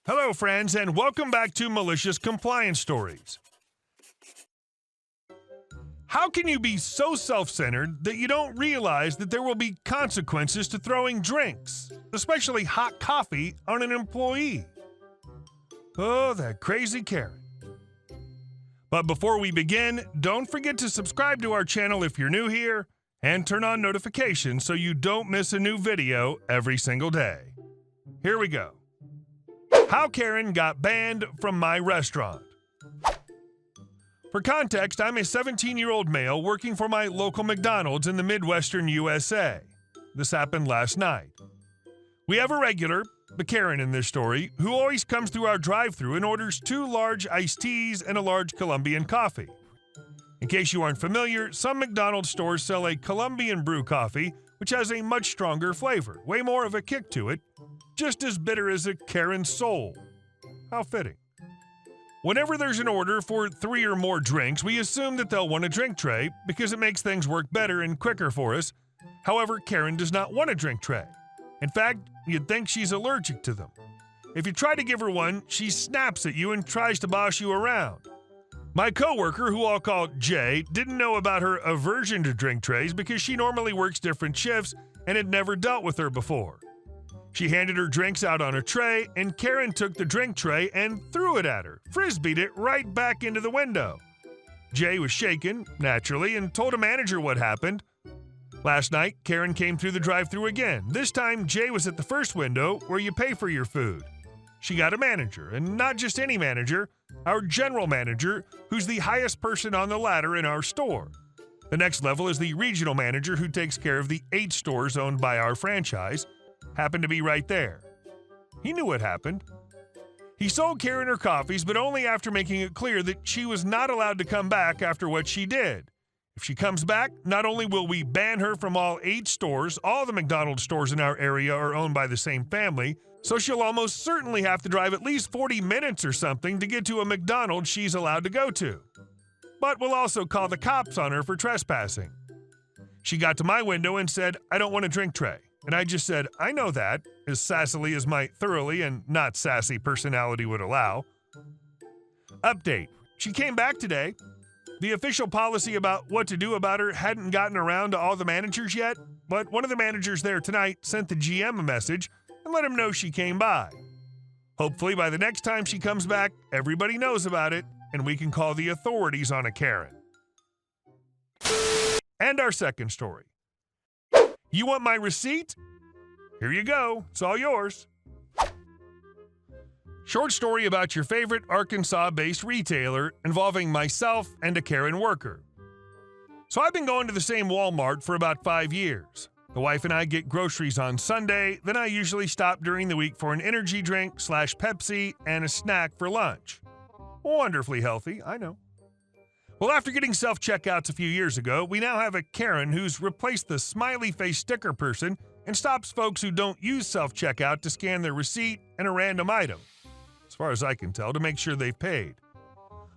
Hello, friends, and welcome back to Malicious Compliance Stories. How can you be so self-centered that you don't realize that there will be consequences to throwing drinks, especially hot coffee, on an employee? Oh, that crazy Karen. But before we begin, don't forget to subscribe to our channel if you're new here, and turn on notifications so you don't miss a new video every single day. Here we go. How Karen got banned from my restaurant. For context, I'm a 17-year-old male working for my local McDonald's in the Midwestern USA. This happened last night. We have a regular, the Karen in this story, who always comes through our drive-thru and orders 2 large iced teas and a large Colombian coffee. In case you aren't familiar, some McDonald's stores sell a Colombian brew coffee, which has a much stronger flavor, way more of a kick to it, just as bitter as a Karen's soul. How fitting. Whenever there's an order for 3 or more drinks, we assume that they'll want a drink tray because it makes things work better and quicker for us. However, Karen does not want a drink tray. In fact, you'd think she's allergic to them. If you try to give her one, she snaps at you and tries to boss you around. My coworker, who I'll call Jay, didn't know about her aversion to drink trays because she normally works different shifts and had never dealt with her before. She handed her drinks out on a tray, and Karen took the drink tray and threw it at her, frisbeed it right back into the window. Jay was shaken, naturally, and told a manager what happened. Last night, Karen came through the drive-thru again. This time, Jay was at the first window where you pay for your food. She got a manager, and not just any manager, our general manager, who's the highest person on the ladder in our store. The next level is the regional manager, who takes care of the 8 stores owned by our franchise. Happened to be right there. He knew what happened. He sold Karen her coffees, but only after making it clear that she was not allowed to come back after what she did. If she comes back, not only will we ban her from all 8 stores, all the McDonald's stores in our area are owned by the same family, so she'll almost certainly have to drive at least 40 minutes or something to get to a McDonald's she's allowed to go to. But we'll also call the cops on her for trespassing. She got to my window and said, "I don't want a drink tray." And I just said, "I know that," as sassily as my thoroughly and not sassy personality would allow. Update. She came back today. The official policy about what to do about her hadn't gotten around to all the managers yet, but one of the managers there tonight sent the GM a message and let him know she came by. Hopefully by the next time she comes back, everybody knows about it, and we can call the authorities on a Karen. And our second story. You want my receipt? Here you go. It's all yours. Short story about your favorite Arkansas-based retailer involving myself and a Karen worker. So I've been going to the same Walmart for about 5 years. The wife and I get groceries on Sunday, then I usually stop during the week for an energy drink / Pepsi and a snack for lunch. Wonderfully healthy, I know. Well, after getting self-checkouts a few years ago, we now have a Karen who's replaced the smiley face sticker person and stops folks who don't use self-checkout to scan their receipt and a random item, as far as I can tell, to make sure they've paid.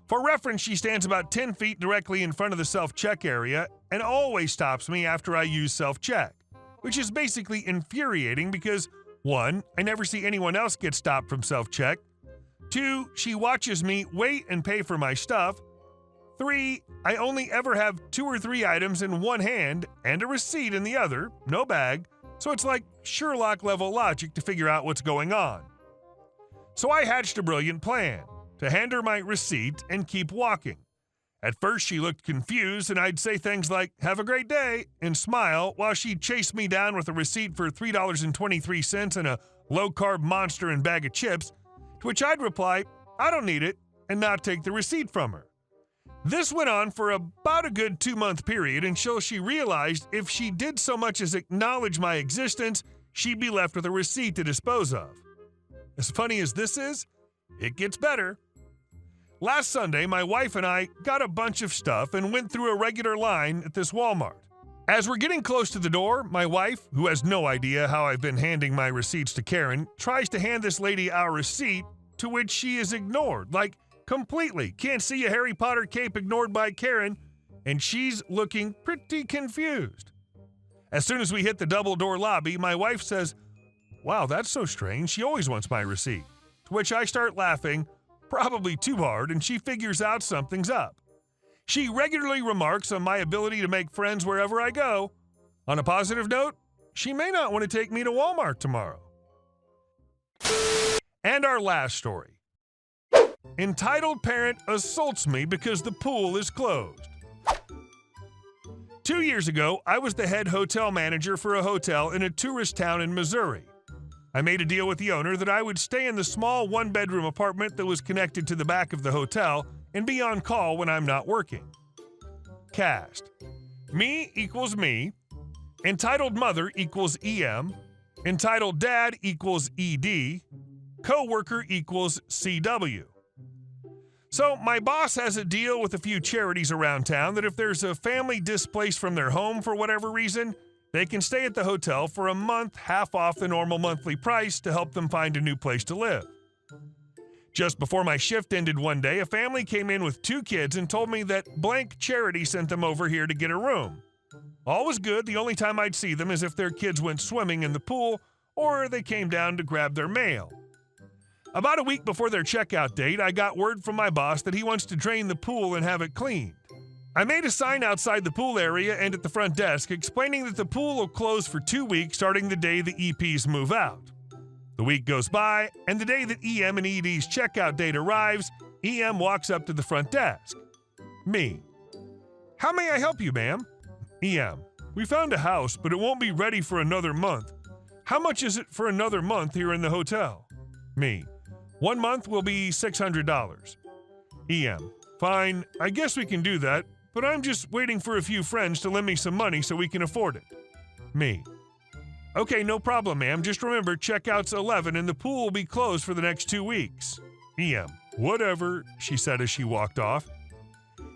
For reference, she stands about 10 feet directly in front of the self-check area and always stops me after I use self-check, which is basically infuriating because, 1, I never see anyone else get stopped from self-check. 2, she watches me wait and pay for my stuff. 3, I only ever have 2 or 3 items in one hand and a receipt in the other, no bag, so it's like Sherlock-level logic to figure out what's going on. So I hatched a brilliant plan, to hand her my receipt and keep walking. At first she looked confused and I'd say things like, "Have a great day," and smile while she'd chase me down with a receipt for $3.23 and a low-carb Monster and bag of chips, to which I'd reply, "I don't need it," and not take the receipt from her. This went on for about a good 2-month period until she realized if she did so much as acknowledge my existence, she'd be left with a receipt to dispose of. As funny as this is, it gets better. Last Sunday, my wife and I got a bunch of stuff and went through a regular line at this Walmart. As we're getting close to the door, my wife, who has no idea how I've been handing my receipts to Karen, tries to hand this lady our receipt, to which she is ignored, like completely. Can't see a Harry Potter cape ignored by Karen, and she's looking pretty confused. As soon as we hit the double-door lobby, my wife says, "Wow, that's so strange. She always wants my receipt." To which I start laughing, probably too hard, and she figures out something's up. She regularly remarks on my ability to make friends wherever I go. On a positive note, she may not want to take me to Walmart tomorrow. And our last story. Entitled parent assaults me because the pool is closed. 2 years ago, I was the head hotel manager for a hotel in a tourist town in Missouri. I made a deal with the owner that I would stay in the small one-bedroom apartment that was connected to the back of the hotel and be on call when I'm not working. Cast. Me equals me. Entitled mother equals EM. Entitled dad equals ED. Co-worker equals CW. So my boss has a deal with a few charities around town that if there's a family displaced from their home for whatever reason, they can stay at the hotel for a month half off the normal monthly price to help them find a new place to live. Just before my shift ended one day, a family came in with 2 kids and told me that blank charity sent them over here to get a room. All was good. The only time I'd see them is if their kids went swimming in the pool or they came down to grab their mail. About a week before their checkout date, I got word from my boss that he wants to drain the pool and have it cleaned. I made a sign outside the pool area and at the front desk explaining that the pool will close for 2 weeks starting the day the EPs move out. The week goes by, and the day that EM and ED's checkout date arrives, EM walks up to the front desk. Me. How may I help you, ma'am? EM. We found a house, but it won't be ready for another month. How much is it for another month here in the hotel? Me. 1 month will be $600. EM. Fine, I guess we can do that, but I'm just waiting for a few friends to lend me some money so we can afford it. Me. Okay, no problem, ma'am. Just remember, checkout's 11 and the pool will be closed for the next 2 weeks. EM. Whatever, she said as she walked off.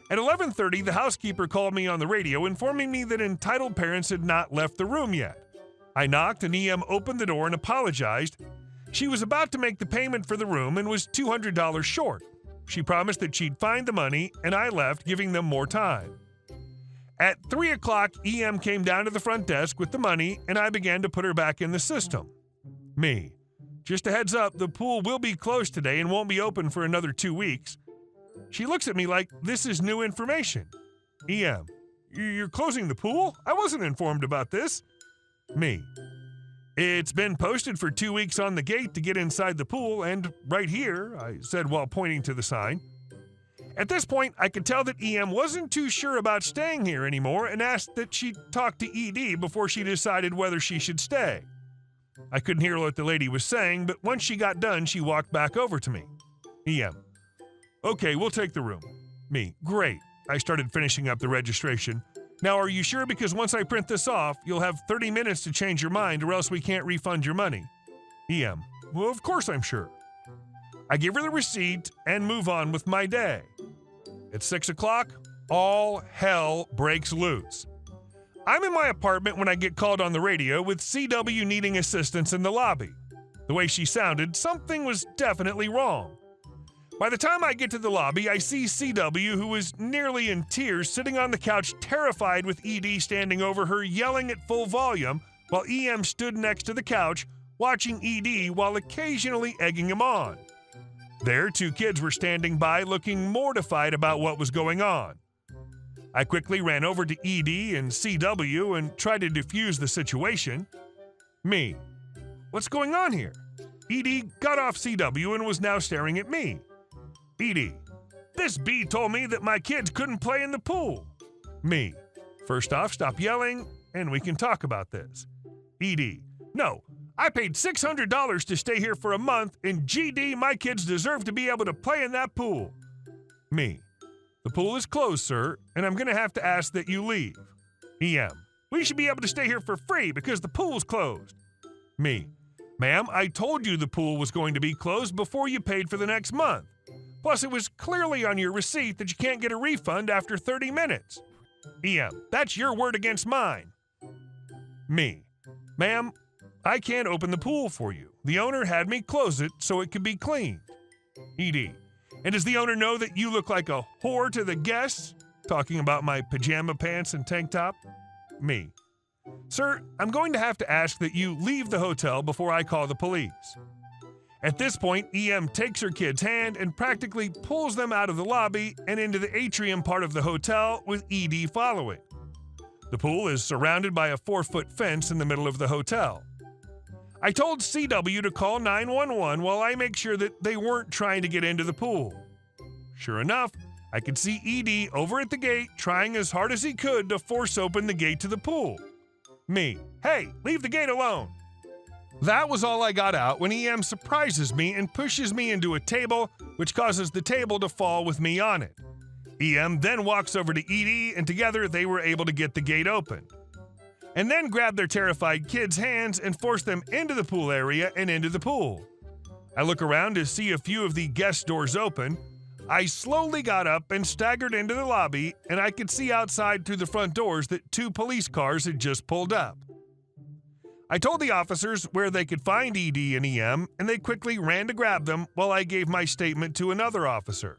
At 11:30, the housekeeper called me on the radio informing me that entitled parents had not left the room yet. I knocked and EM opened the door and apologized. She was about to make the payment for the room and was $200 short. She promised that she'd find the money, and I left, giving them more time. At 3 o'clock, EM came down to the front desk with the money, and I began to put her back in the system. Me. Just a heads up, the pool will be closed today and won't be open for another 2 weeks. She looks at me like this is new information. EM. You're closing the pool? I wasn't informed about this. Me. It's been posted for 2 weeks on the gate to get inside the pool, and right here, I said while pointing to the sign. At this point, I could tell that EM wasn't too sure about staying here anymore and asked that she talk to ED before she decided whether she should stay. I couldn't hear what the lady was saying, but once she got done, she walked back over to me. EM. Okay, we'll take the room. Me. Great. I started finishing up the registration. Now, are you sure? Because once I print this off, you'll have 30 minutes to change your mind or else we can't refund your money. EM. Well, of course I'm sure. I give her the receipt and move on with my day. At 6 o'clock, all hell breaks loose. I'm in my apartment when I get called on the radio with CW needing assistance in the lobby. The way she sounded, something was definitely wrong. By the time I get to the lobby, I see CW, who is nearly in tears, sitting on the couch terrified with ED standing over her yelling at full volume, while EM stood next to the couch watching ED while occasionally egging him on. There, 2 kids were standing by looking mortified about what was going on. I quickly ran over to ED and CW and tried to defuse the situation. Me. What's going on here? ED got off CW and was now staring at me. ED. This bee told me that my kids couldn't play in the pool. Me. First off, stop yelling and we can talk about this. ED. No, I paid $600 to stay here for a month, and GD, my kids deserve to be able to play in that pool. Me. The pool is closed, sir, and I'm going to have to ask that you leave. EM. We should be able to stay here for free because the pool's closed. Me. Ma'am, I told you the pool was going to be closed before you paid for the next month. Plus, it was clearly on your receipt that you can't get a refund after 30 minutes. EM. That's your word against mine. Me. Ma'am, I can't open the pool for you. The owner had me close it so it could be cleaned. ED. And does the owner know that you look like a whore to the guests? Talking about my pajama pants and tank top? Me. Sir, I'm going to have to ask that you leave the hotel before I call the police. At this point, EM takes her kid's hand and practically pulls them out of the lobby and into the atrium part of the hotel, with ED following. The pool is surrounded by a 4-foot fence in the middle of the hotel. I told CW to call 911 while I make sure that they weren't trying to get into the pool. Sure enough, I could see ED over at the gate trying as hard as he could to force open the gate to the pool. Me, "Hey, leave the gate alone." That was all I got out when EM surprises me and pushes me into a table, which causes the table to fall with me on it. EM then walks over to ED, and together they were able to get the gate open. And then grab their terrified kids' hands and force them into the pool area and into the pool. I look around to see a few of the guest doors open. I slowly got up and staggered into the lobby, and I could see outside through the front doors that 2 police cars had just pulled up. I told the officers where they could find ED and EM, and they quickly ran to grab them while I gave my statement to another officer.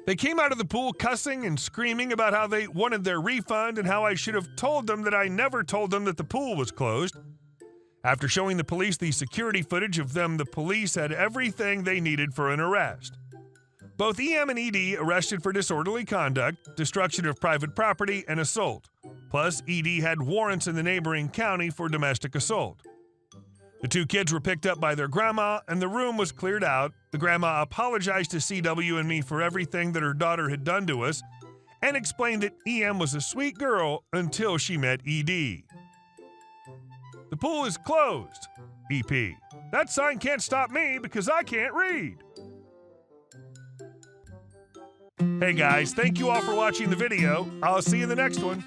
They came out of the pool cussing and screaming about how they wanted their refund and how I should have told them that I never told them that the pool was closed. After showing the police the security footage of them, the police had everything they needed for an arrest. Both EM and ED arrested for disorderly conduct, destruction of private property, and assault. Plus, ED had warrants in the neighboring county for domestic assault. The 2 kids were picked up by their grandma, and the room was cleared out. The grandma apologized to CW and me for everything that her daughter had done to us, and explained that EM was a sweet girl until she met ED. The pool is closed. EP. That sign can't stop me because I can't read. Hey guys, thank you all for watching the video. I'll see you in the next one.